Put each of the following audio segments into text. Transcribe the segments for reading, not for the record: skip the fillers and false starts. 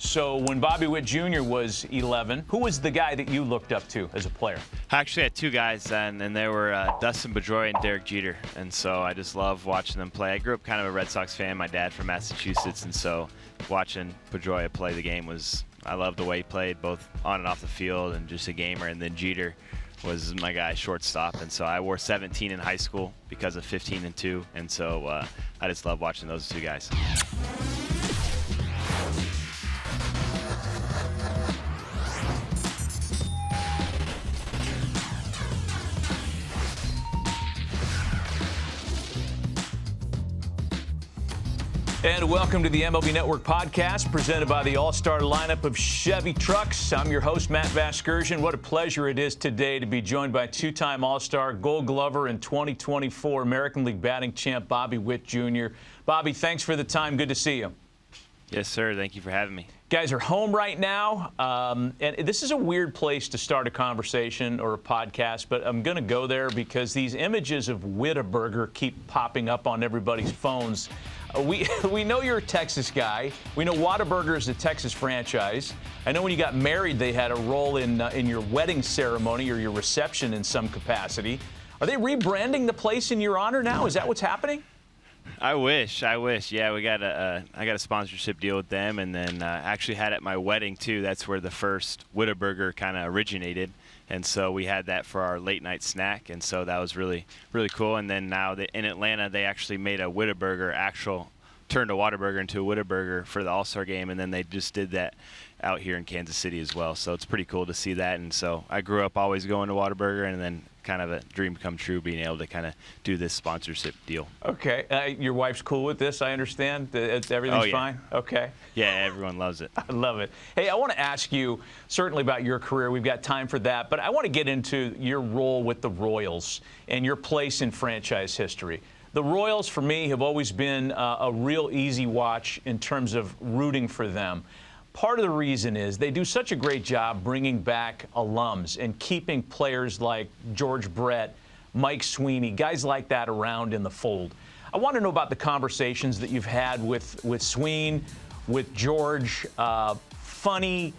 So when Bobby Witt Jr. was 11, who was the guy that you looked up to as a player? I actually had two guys, and they were Dustin Pedroia and Derek Jeter. And so I just love watching them play. I grew up kind of a Red Sox fan. My dad from Massachusetts, and so watching Pedroia play the game I loved the way he played, both on and off the field, and just a gamer. And then Jeter was my guy, shortstop. And so I wore 17 in high school because of 15 and 2. And so I just love watching those two guys. And welcome to the MLB Network Podcast, presented by the all-star lineup of Chevy trucks. I'm your host, Matt Vasgersian. What a pleasure it is today to be joined by two-time all-star, Gold Glover, and 2024 American League batting champ Bobby Witt Jr. Bobby, thanks for the time. Good to see you. Yes, sir. Thank you for having me. Guys are home right now, and this is a weird place to start a conversation or a podcast, but I'm going to go there because these images of Whataburger keep popping up on everybody's phones. We know you're a Texas guy. We know Whataburger is a Texas franchise. I know when you got married, they had a role in your wedding ceremony or your reception in some capacity. Are they rebranding the place in your honor now? Is that what's happening? I wish. Yeah, I got a sponsorship deal with them, and then actually had at my wedding too. That's where the first Whataburger kind of originated, and so we had that for our late night snack, and so that was really, really cool. And then now in Atlanta, they actually made a Whataburger turned a Whataburger into a Whataburger for the All-Star game, and then they just did that out here in Kansas City as well. So it's pretty cool to see that. And so I grew up always going to Whataburger, and then kind of a dream come true being able to kind of do this sponsorship deal. Okay. Your wife's cool with this, I understand? Everything's fine? Okay. Yeah, everyone loves it. I love it. Hey, I want to ask you certainly about your career. We've got time for that. But I want to get into your role with the Royals and your place in franchise history. The Royals, for me, have always been a real easy watch in terms of rooting for them. Part of the reason is they do such a great job bringing back alums and keeping players like George Brett, Mike Sweeney, guys like that around in the fold. I want to know about the conversations that you've had with Sween, with George. Funny,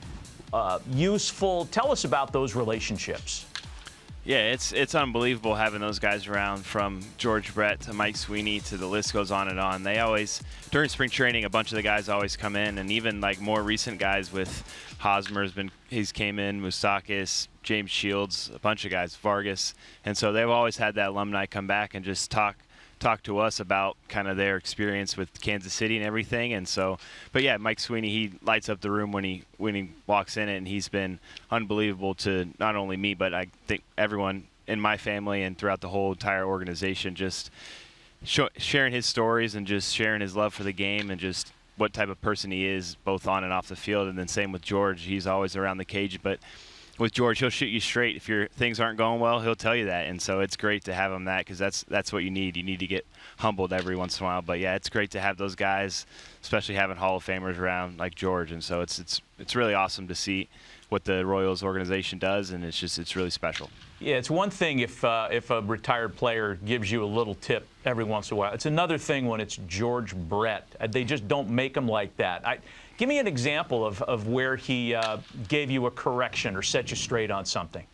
useful. Tell us about those relationships. Yeah, it's unbelievable having those guys around, from George Brett to Mike Sweeney to the list goes on and on. They always, during spring training, a bunch of the guys always come in, and even like more recent guys with Hosmer he's came in, Moustakas, James Shields, a bunch of guys, Vargas, and so they've always had that alumni come back and just talk to us about kind of their experience with Kansas City and everything. And so, but yeah, Mike Sweeney, he lights up the room when he walks in it, and he's been unbelievable to not only me, but I think everyone in my family and throughout the whole entire organization, just sharing his stories and just sharing his love for the game and just what type of person he is, both on and off the field. And then same with George. He's always around the cage, but with George, he'll shoot you straight. If your things aren't going well, he'll tell you that. And so it's great to have him because that's what you need. You need to get humbled every once in a while. But yeah, it's great to have those guys, especially having Hall of Famers around like George. And so it's really awesome to see what the Royals organization does, and it's really special. Yeah, it's one thing if a retired player gives you a little tip every once in a while. It's another thing when it's George Brett. They just don't make them like that. Give me an example of where he gave you a correction or set you straight on something.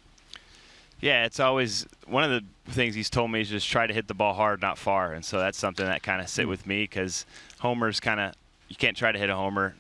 Yeah, it's always one of the things he's told me is just try to hit the ball hard, not far. And so that's something that kind of sit with me, because homers you can't try to hit a homer.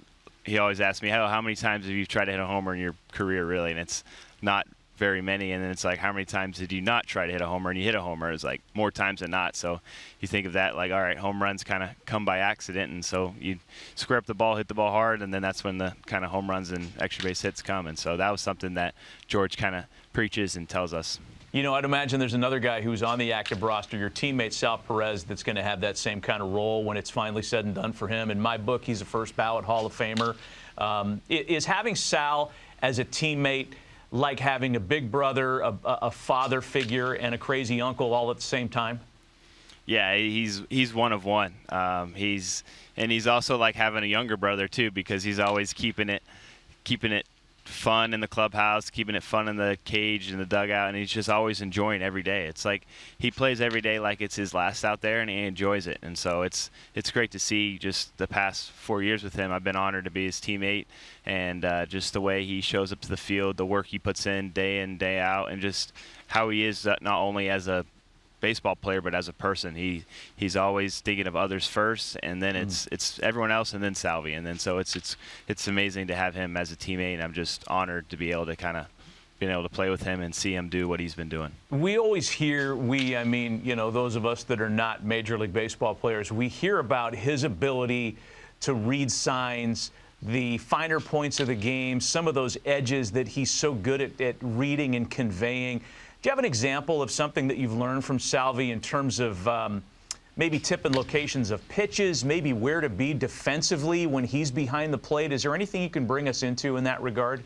He always asks me, how many times have you tried to hit a homer in your career, really? And it's not very many. And then it's like, how many times did you not try to hit a homer and you hit a homer? It's like more times than not. So you think of that like, all right, home runs kind of come by accident. And so you square up the ball, hit the ball hard, and then that's when the kind of home runs and extra base hits come. And so that was something that George kind of preaches and tells us. You know, I'd imagine there's another guy who's on the active roster, your teammate Sal Perez, that's going to have that same kind of role when it's finally said and done for him. In my book, he's a first ballot Hall of Famer. Is having Sal as a teammate like having a big brother, a father figure, and a crazy uncle all at the same time? Yeah, he's one of one. He's also like having a younger brother too, because he's always keeping it fun in the clubhouse, keeping it fun in the cage and the dugout, and he's just always enjoying every day. It's like he plays every day like it's his last out there, and he enjoys it. And so it's great to see just the past 4 years with him. I've been honored to be his teammate, and just the way he shows up to the field, the work he puts in, day out, and just how he is not only as a baseball player but as a person. He's always thinking of others first, and then it's everyone else, and then Salvi, and then so it's amazing to have him as a teammate, and I'm just honored to be able to being able to play with him and see him do what he's been doing. We always hear, I mean, those of us that are not Major League Baseball players, we hear about his ability to read signs, the finer points of the game, some of those edges that he's so good at reading and conveying. Do you have an example of something that you've learned from Salvi in terms of maybe tipping locations of pitches, maybe where to be defensively when he's behind the plate? Is there anything you can bring us into in that regard?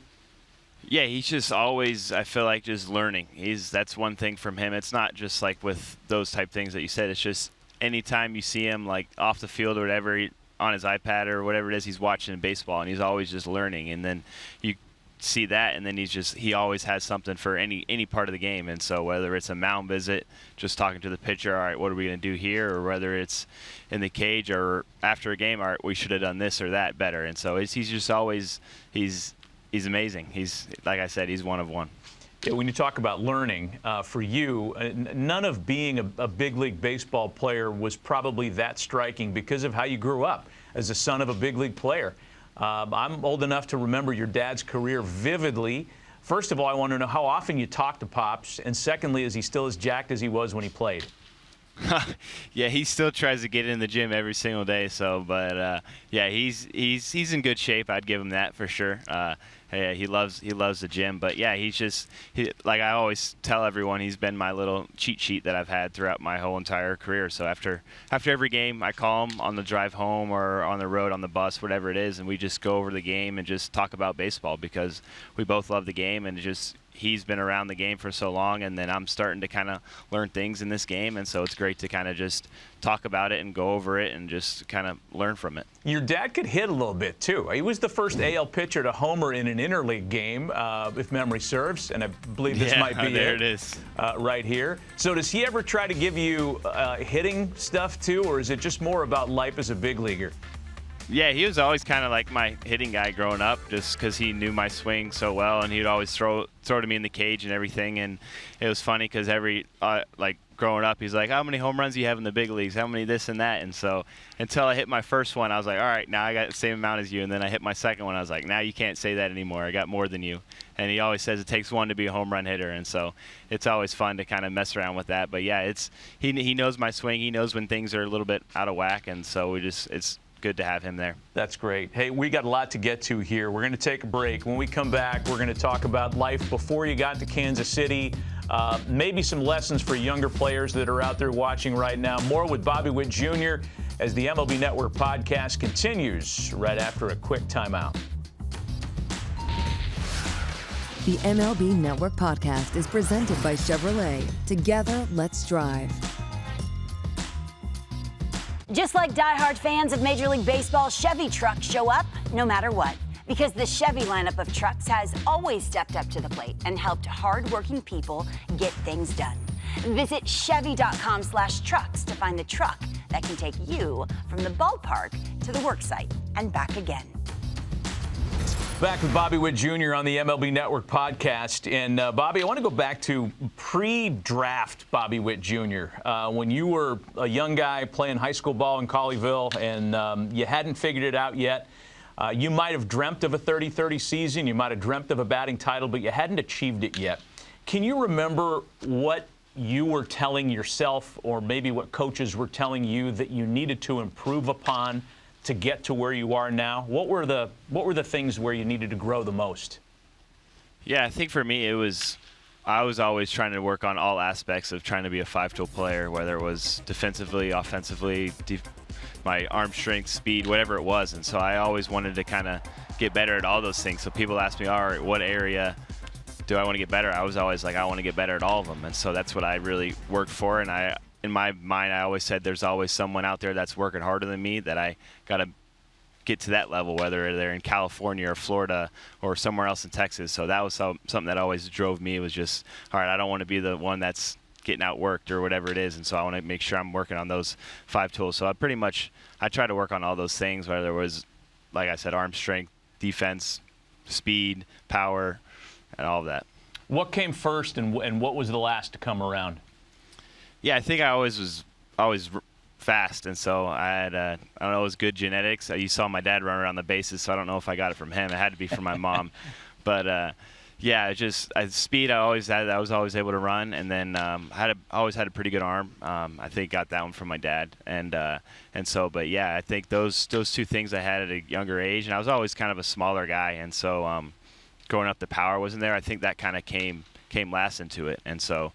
Yeah, he's just always, I feel like, just learning. That's one thing from him. It's not just like with those type things that you said. It's just anytime you see him like off the field or whatever, on his iPad or whatever it is, he's watching baseball, and he's always just learning. And then you see that, and then he always has something for any part of the game. And so whether it's a mound visit, just talking to the pitcher, all right, what are we going to do here, or whether it's in the cage or after a game, all right, we should have done this or that better. And so he's just always he's amazing. He's, like I said, he's one of one. Yeah, when you talk about learning, for you, none of being a big league baseball player was probably that striking because of how you grew up as a son of a big league player. I'm old enough to remember your dad's career vividly. First of all, I want to know how often you talk to Pops, and secondly, is he still as jacked as he was when he played? Yeah, he still tries to get in the gym every single day. So, but yeah, he's in good shape. I'd give him that for sure. Yeah, he loves the gym. But yeah, like I always tell everyone, he's been my little cheat sheet that I've had throughout my whole entire career. So after every game, I call him on the drive home or on the road on the bus, whatever it is, and we just go over the game and just talk about baseball because we both love the game, and he's been around the game for so long, and then I'm starting to kind of learn things in this game, and so it's great to kind of just talk about it and go over it and just kind of learn from it. Your dad could hit a little bit, too. He was the first AL pitcher to homer in an interleague game, if memory serves, and I believe this might be there it is. Right here. So does he ever try to give you hitting stuff, too, or is it just more about life as a big leaguer? Yeah, he was always kind of like my hitting guy growing up, just because he knew my swing so well, and he'd always throw to me in the cage and everything. And it was funny because like growing up, he's like, "How many home runs do you have in the big leagues? How many this and that?" And so until I hit my first one, I was like, "All right, now I got the same amount as you." And then I hit my second one, I was like, "Now you can't say that anymore. I got more than you." And he always says it takes one to be a home run hitter, and so it's always fun to kind of mess around with that. But yeah, he knows my swing. He knows when things are a little bit out of whack, and so it's good to have him there. That's great. Hey, we got a lot to get to here. We're going to take a break. When we come back, we're going to talk about life before you got to Kansas City, maybe some lessons for younger players that are out there watching right now. More with Bobby Witt Jr. as the MLB Network podcast continues right after a quick timeout. The MLB Network podcast is presented by Chevrolet. Together, let's drive. Just like diehard fans of Major League Baseball, Chevy trucks show up no matter what. Because the Chevy lineup of trucks has always stepped up to the plate and helped hardworking people get things done. Visit Chevy.com/trucks to find the truck that can take you from the ballpark to the worksite and back again. Back with Bobby Witt Jr. on the MLB Network podcast. And, Bobby, I want to go back to pre-draft Bobby Witt Jr. When you were a young guy playing high school ball in Colleyville and you hadn't figured it out yet. You might have dreamt of a 30-30 season. You might have dreamt of a batting title, but you hadn't achieved it yet. Can you remember what you were telling yourself, or maybe what coaches were telling you that you needed to improve upon to get to where you are now? What were the things where you needed to grow the most? Yeah, I think for me I was always trying to work on all aspects of trying to be a five-tool player, whether it was defensively, offensively, my arm strength, speed, whatever it was. And so I always wanted to kind of get better at all those things. So people ask me, all right, what area do I want to get better? I was always like, I want to get better at all of them. And so that's what I really worked for. And in my mind, I always said there's always someone out there that's working harder than me that I got to get to that level, whether they're in California or Florida or somewhere else in Texas. So that was something that always drove me. It was just, all right, I don't want to be the one that's getting outworked or whatever it is, and so I want to make sure I'm working on those 5 tools. So I try to work on all those things, whether it was, like I said, arm strength, defense, speed, power, and all of that. What came first, and what was the last to come around? Yeah, I think I was always fast, and so I had I don't know, it was good genetics. You saw my dad run around the bases, so I don't know if I got it from him. It had to be from my mom. But yeah, speed I was always able to run, and then always had a pretty good arm. I think got that one from my dad, and so, but yeah, I think those 2 things I had at a younger age, and I was always kind of a smaller guy, and so growing up the power wasn't there. I think that kind of came last into it, and so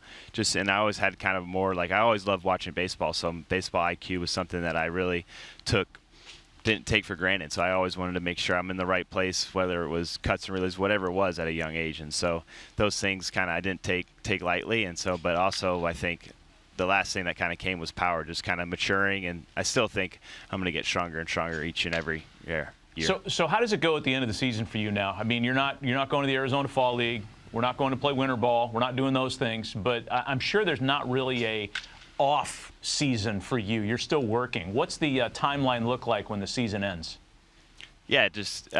and I always had kind of more, like, I always loved watching baseball, so baseball IQ was something that I really didn't take for granted. So I always wanted to make sure I'm in the right place, whether it was cuts and releases, whatever it was at a young age. And so those things kind of I didn't take lightly. And so, but also I think the last thing that kind of came was power, just kind of maturing. And I still think I'm going to get stronger and stronger each and every year. So how does it go at the end of the season for you now? I mean, you're not going to the Arizona Fall League. We're not going to play winter ball. We're not doing those things. But I'm sure there's not really a off season for you. You're still working. What's the timeline look like when the season ends? Yeah, just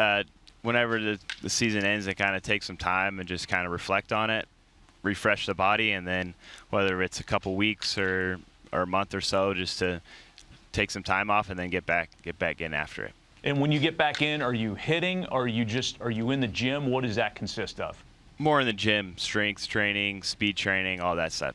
whenever the season ends, I kind of take some time and just kind of reflect on it, refresh the body, and then whether it's a couple weeks or a month or so, just to take some time off and then get back in after it. And when you get back in, are you hitting, or are you in the gym? What does that consist of? More in the gym, strength training, speed training, all that stuff.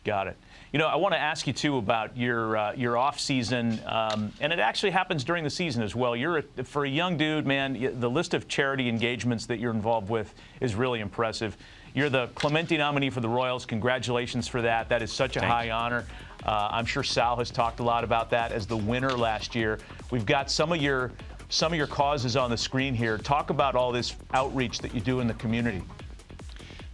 Got it. You know, I want to ask you, too, about your off season, and it actually happens during the season as well. For a young dude, man, the list of charity engagements that you're involved with is really impressive. You're the Clemente nominee for the Royals. Congratulations for that. That is such a high honor. I'm sure Sal has talked a lot about that as the winner last year. We've got some of your causes on the screen here. Talk about all this outreach that you do in the community.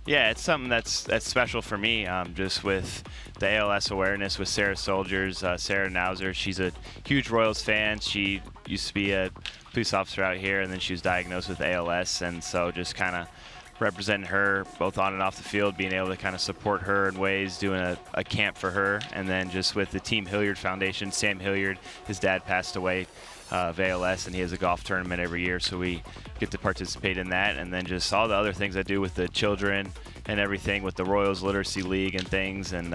Yeah, it's something that's special for me, just with the ALS awareness with Sarah Soldiers, Sarah Nauser. She's a huge Royals fan. She used to be a police officer out here, and then she was diagnosed with ALS, and so just kind of representing her both on and off the field, being able to kind of support her in ways, doing a camp for her, and then just with the Team Hilliard Foundation, Sam Hilliard, his dad passed away of ALS, and he has a golf tournament every year, so we get to participate in that, and then just all the other things I do with the children and everything with the Royals Literacy League and things, and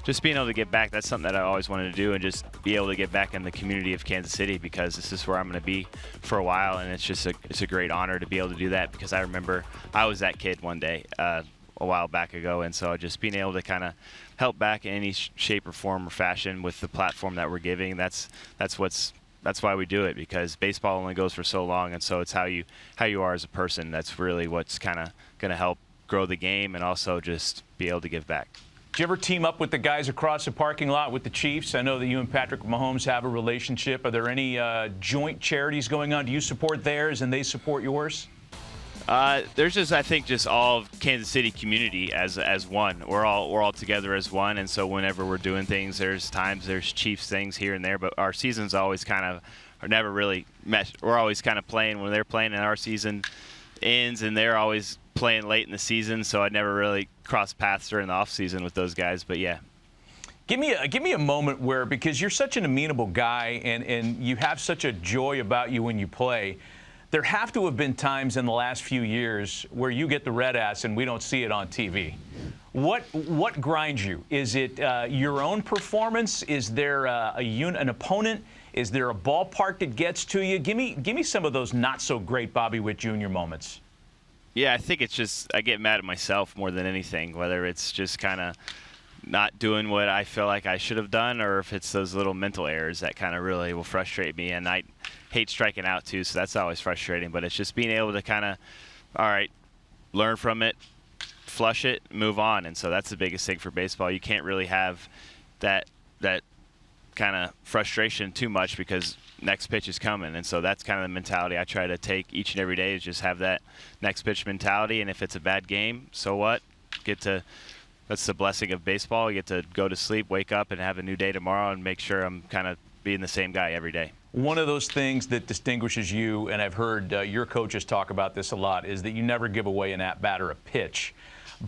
just being able to get back. That's something that I always wanted to do, and just be able to get back in the community of Kansas City, because this is where I'm going to be for a while, and it's a great honor to be able to do that, because I remember I was that kid one day a while back ago, and so just being able to kind of help back in any shape or form or fashion with the platform that we're giving. That's why we do it, because baseball only goes for so long, and so it's how you are as a person. That's really what's kind of going to help grow the game and also just be able to give back. Do you ever team up with the guys across the parking lot with the Chiefs? I know that you and Patrick Mahomes have a relationship. Are there any joint charities going on? Do you support theirs and they support yours? There's just, I think, just all of Kansas City community as one. We're all together as one, and so whenever we're doing things, there's Chiefs things here and there, but our seasons always kind of are never really meshed. We're always kind of playing when they're playing, and our season ends, and they're always playing late in the season, so I never really crossed paths during the off season with those guys. But yeah. Give me a moment where, because you're such an amenable guy and you have such a joy about you when you play, there have to have been times in the last few years where you get the red ass and we don't see it on TV. What grinds you? Is it your own performance? Is there an opponent? Is there a ballpark that gets to you? Give me some of those not so great Bobby Witt Jr. moments. Yeah, I think it's just I get mad at myself more than anything, whether it's just kind of not doing what I feel like I should have done, or if it's those little mental errors that kind of really will frustrate me. And I hate striking out too, so that's always frustrating. But it's just being able to kind of, all right, learn from it, flush it, move on. And so that's the biggest thing for baseball. You can't really have that kind of frustration too much, because next pitch is coming. And so that's kind of the mentality I try to take each and every day, is just have that next pitch mentality. And if it's a bad game, so what? That's the blessing of baseball. You get to go to sleep, wake up, and have a new day tomorrow, and make sure I'm kind of being the same guy every day. one of those things that distinguishes you, and I've heard your coaches talk about this a lot, is that you never give away an at-bat or a pitch.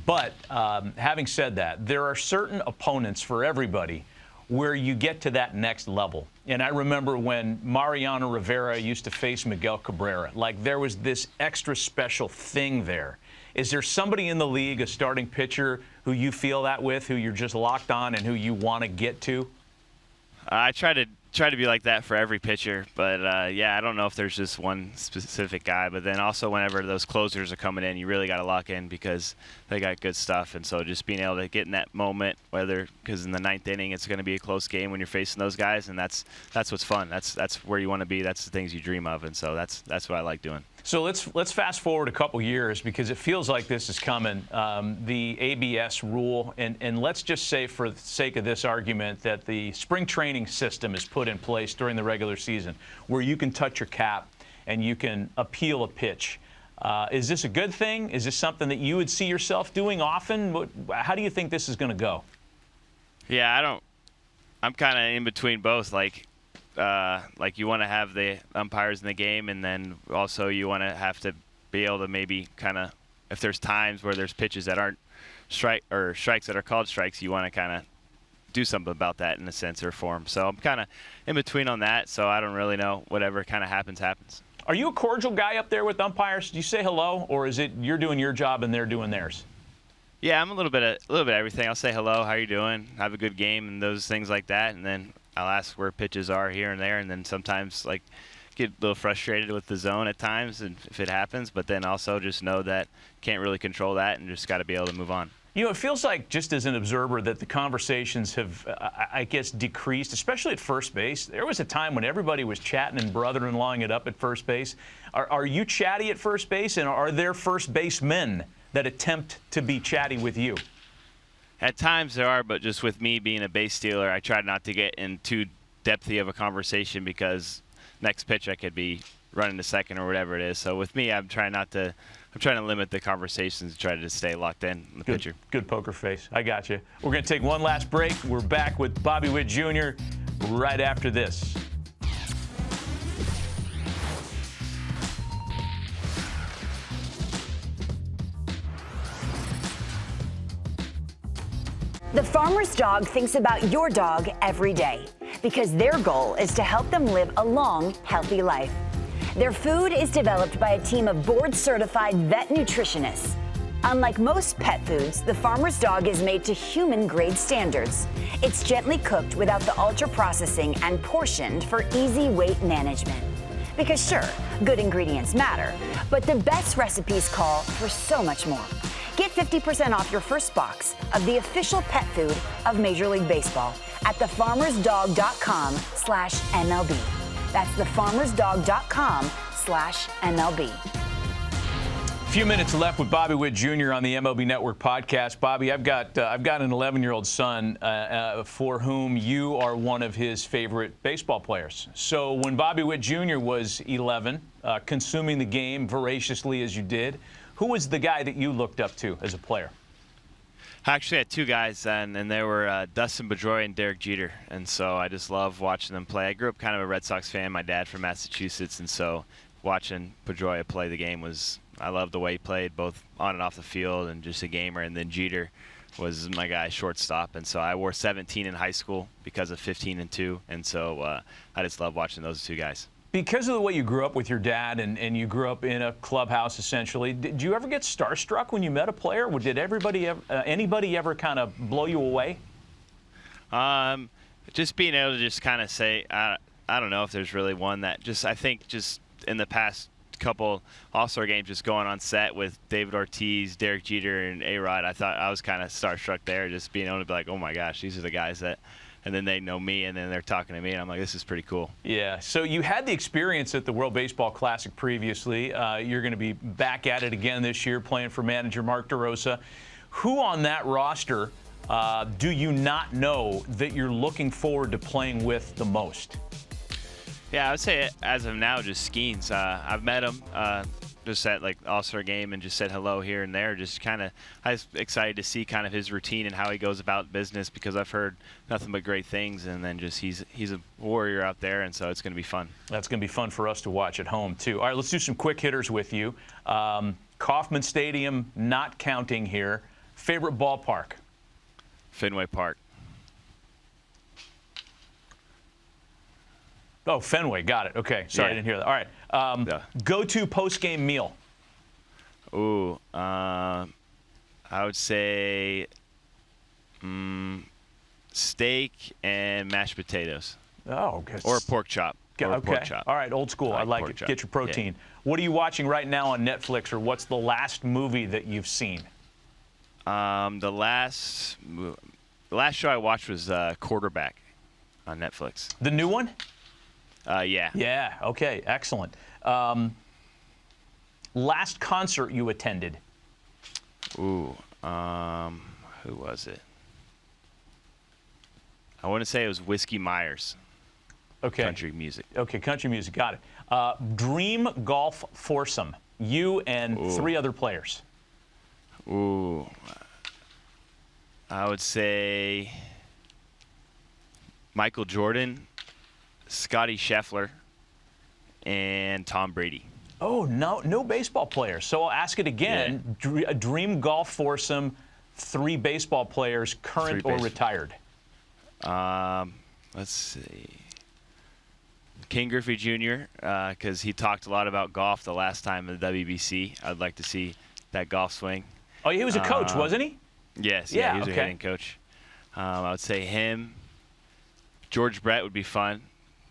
But having said that, there are certain opponents for everybody where you get to that next level. And I remember when Mariano Rivera used to face Miguel Cabrera, like there was this extra special thing there. Is there somebody in the league, a starting pitcher, who you feel that with, who you're just locked on and who you want to get to? I try to be like that for every pitcher, but yeah, I don't know if there's just one specific guy. But then also whenever those closers are coming in, you really got to lock in because they got good stuff. And so just being able to get in that moment, because in the ninth inning it's going to be a close game when you're facing those guys, and that's what's fun. That's where you want to be. That's the things you dream of, and so that's what I like doing. So let's fast forward a couple years because it feels like this is coming, the ABS rule, and let's just say for the sake of this argument that the spring training system is put in place during the regular season where you can touch your cap and you can appeal a pitch. Is this a good thing? Is this something that you would see yourself doing often? How do you think this is going to go? Yeah, I'm kind of in between both. Like you want to have the umpires in the game, and then also you want to have to be able to maybe kind of, if there's times where there's pitches that aren't strikes that are called strikes, you want to kind of do something about that in a sense or form. So I'm kind of in between on that, so I don't really know. Whatever kind of happens. Are you a cordial guy up there with umpires? Do you say hello, or is it you're doing your job and they're doing theirs? Yeah, I'm a little bit of everything. I'll say hello, how you doing, have a good game, and those things like that, and then I'll ask where pitches are here and there, and then sometimes like get a little frustrated with the zone at times, and if it happens, but then also just know that can't really control that and just got to be able to move on. You know, it feels like just as an observer that the conversations have, I guess, decreased, especially at first base. There was a time when everybody was chatting and brother-in-lawing it up at first base. Are you chatty at first base, and are there first basemen that attempt to be chatty with you? At times there are, but just with me being a base stealer, I try not to get in too depthy of a conversation because next pitch I could be running to second or whatever it is. So with me, I'm trying to limit the conversations and try to just stay locked in the pitcher. Good poker face. I got you. We're going to take one last break. We're back with Bobby Witt Jr. right after this. The farmer's dog thinks about your dog every day because their goal is to help them live a long, healthy life. Their food is developed by a team of board-certified vet nutritionists. Unlike most pet foods, the farmer's dog is made to human-grade standards. It's gently cooked without the ultra-processing and portioned for easy weight management. Because sure, good ingredients matter, but the best recipes call for so much more. Get 50% off your first box of the official pet food of Major League Baseball at thefarmersdog.com/MLB. That's thefarmersdog.com/MLB. A few minutes left with Bobby Witt Jr. on the MLB Network Podcast. Bobby, I've got an 11-year-old son for whom you are one of his favorite baseball players. So when Bobby Witt Jr. was 11, consuming the game voraciously as you did, who was the guy that you looked up to as a player? I actually had two guys, and they were Dustin Pedroia and Derek Jeter, and so I just love watching them play. I grew up kind of a Red Sox fan. My dad from Massachusetts, and so watching Pedroia play the game I loved the way he played, both on and off the field, and just a gamer. And then Jeter was my guy, shortstop, and so I wore 17 in high school because of 15 and 2, and so I just love watching those two guys. Because of the way you grew up with your dad and you grew up in a clubhouse, essentially, did you ever get starstruck when you met a player? Did anybody ever kind of blow you away? Just being able to just kind of say, I don't know if there's really one that I think just in the past couple All-Star games, just going on set with David Ortiz, Derek Jeter, and A-Rod, I thought I was kind of starstruck there, just being able to be like, oh my gosh, these are the guys that. And then they know me, and then they're talking to me, and I'm like, this is pretty cool. Yeah, so you had the experience at the World Baseball Classic previously. You're going to be back at it again this year, playing for manager Mark DeRosa. Who on that roster do you not know that you're looking forward to playing with the most? Yeah, I would say as of now, just Skeens. I've met him. just at like All-Star game and just said hello here and there. Just kind of, I was excited to see kind of his routine and how he goes about business, because I've heard nothing but great things. And then just he's a warrior out there, and so it's going to be fun. That's going to be fun for us to watch at home too. All right, let's do some quick hitters with you. Kauffman Stadium not counting here. Favorite ballpark? Fenway Park. Oh, Fenway. Got it. Okay. Sorry, I didn't hear that. All right. Go-to post-game meal? Ooh, I would say steak and mashed potatoes. Oh, good. Or a pork chop. Or a okay. pork chop. All right, old school. I like it. Chop. Get your protein. Yeah. What are you watching right now on Netflix, or what's the last movie that you've seen? The last show I watched was Quarterback on Netflix. The new one? Yeah. Yeah. Okay. Excellent. Last concert you attended? Ooh. Who was it? I want to say it was Whiskey Myers. Okay. Country music. Okay. Country music. Got it. Dream golf foursome. You and 3 other players. Ooh. I would say Michael Jordan, Scotty Scheffler, and Tom Brady. Oh, no baseball players. So I'll ask it again. Yeah. A dream golf foursome, 3 baseball players, current or retired. Let's see. King Griffey Jr., because he talked a lot about golf the last time in the WBC. I'd like to see that golf swing. Oh, he was a coach, wasn't he? Yes, yeah, he was a hitting coach. I would say him. George Brett would be fun.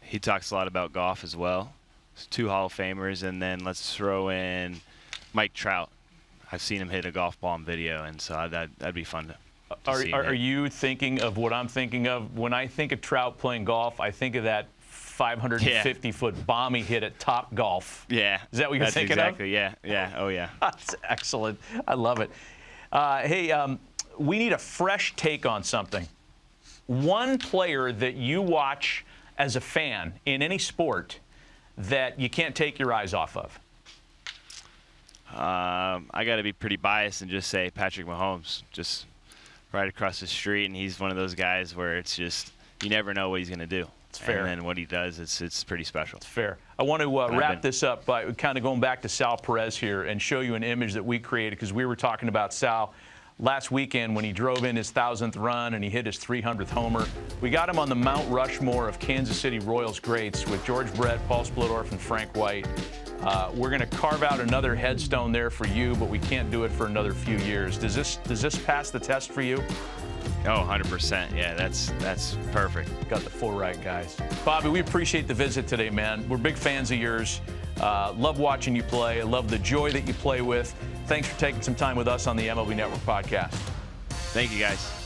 He talks a lot about golf as well. It's 2 Hall of Famers, and then let's throw in Mike Trout. I've seen him hit a golf ball in video, and so that'd be fun to see. Are you thinking of what I'm thinking of? When I think of Trout playing golf, I think of that 550-foot bomb he hit at Top Golf. Yeah. Is that what you're thinking exactly, of? Yeah. Oh, yeah. That's excellent. I love it. Hey, we need a fresh take on something. One player that you watch as a fan in any sport that you can't take your eyes off of. I got to be pretty biased and just say Patrick Mahomes, just right across the street, and he's one of those guys where it's just you never know what he's going to do. It's fair. And then what he does, it's pretty special. It's fair. I want to wrap this up by kind of going back to Sal Perez here and show you an image that we created, because we were talking about Sal last weekend when he drove in his 1,000th run and he hit his 300th homer. We got him on the Mount Rushmore of Kansas City Royals greats with George Brett, Paul Splittorff, and Frank White. We're going to carve out another headstone there for you, but we can't do it for another few years. Does this pass the test for you? Oh, 100%. Yeah, that's perfect. Got the 4 right, guys. Bobby, we appreciate the visit today, man. We're big fans of yours. Love watching you play. I love the joy that you play with. Thanks for taking some time with us on the MLB Network Podcast. Thank you, guys.